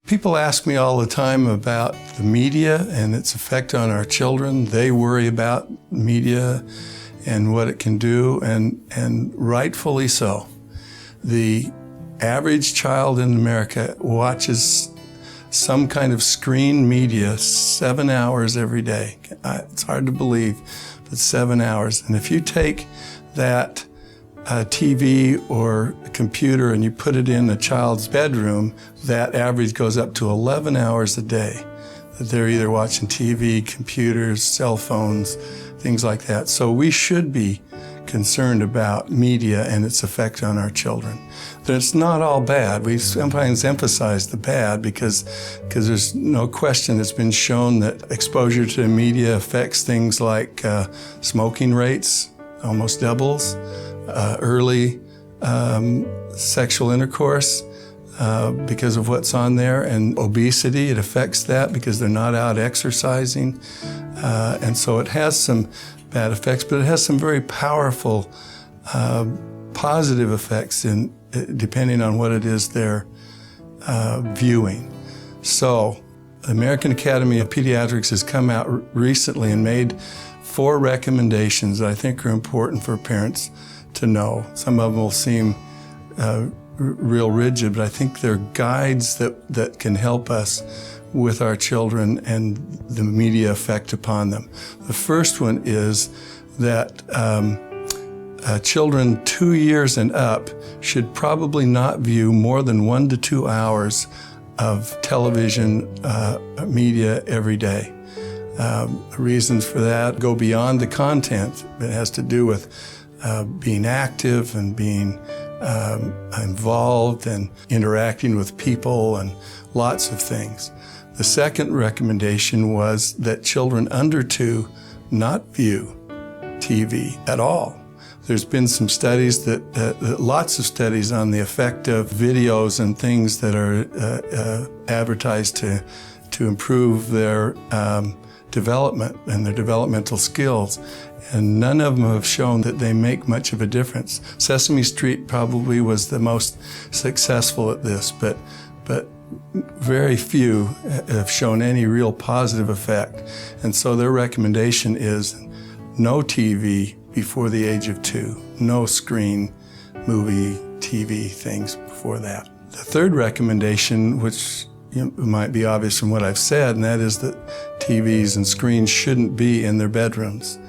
People ask me all the time about the media and its effect on our children. They worry about media and what it can do, and rightfully so. The average child in America watches some kind of screen media 7 hours every day. It's hard to believe, but 7 hours. And if you take that TV or a computer and you put it in a child's bedroom, that average goes up to 11 hours a day that they're either watching TV, computers, cell phones, things like that. So we should be concerned about media and its effect on our children. It's not all bad. We sometimes emphasize the bad because there's no question it's been shown that exposure to media affects things like smoking rates, almost doubles, early sexual intercourse because of what's on there, and obesity, it affects that because they're not out exercising. And so it has some bad effects, but it has some very powerful positive effects depending on what it is they're viewing. So the American Academy of Pediatrics has come out recently and made 4 recommendations that I think are important for parents to know. Some of them will seem real rigid, but I think they're guides that can help us with our children and the media effect upon them. The first one is that children 2 years and up should probably not view more than 1 to 2 hours of television media every day. Reasons for that go beyond the content. It has to do with being active and being involved and interacting with people and lots of things. The second recommendation was that children under 2 not view TV at all. There's been some studies lots of studies on the effect of videos and things that are advertised to improve their development and their developmental skills. And none of them have shown that they make much of a difference. Sesame Street probably was the most successful at this, but very few have shown any real positive effect. And so their recommendation is no TV before the age of 2, no screen, movie, TV things before that. The third recommendation, which might be obvious from what I've said, and that is that TVs and screens shouldn't be in their bedrooms.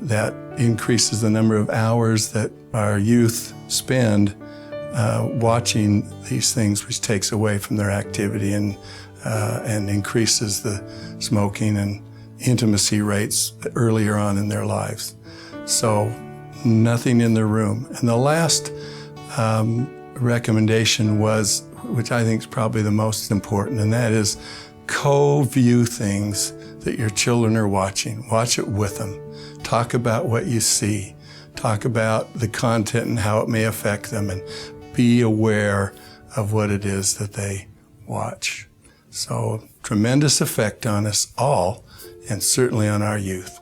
That increases the number of hours that our youth spend watching these things, which takes away from their activity and increases the smoking and intimacy rates earlier on in their lives. So nothing in their room. And the last recommendation was, which I think is probably the most important, and that is co-view things that your children are watching. Watch it with them. Talk about what you see. Talk about the content and how it may affect them, and be aware of what it is that they watch. So, tremendous effect on us all, and certainly on our youth.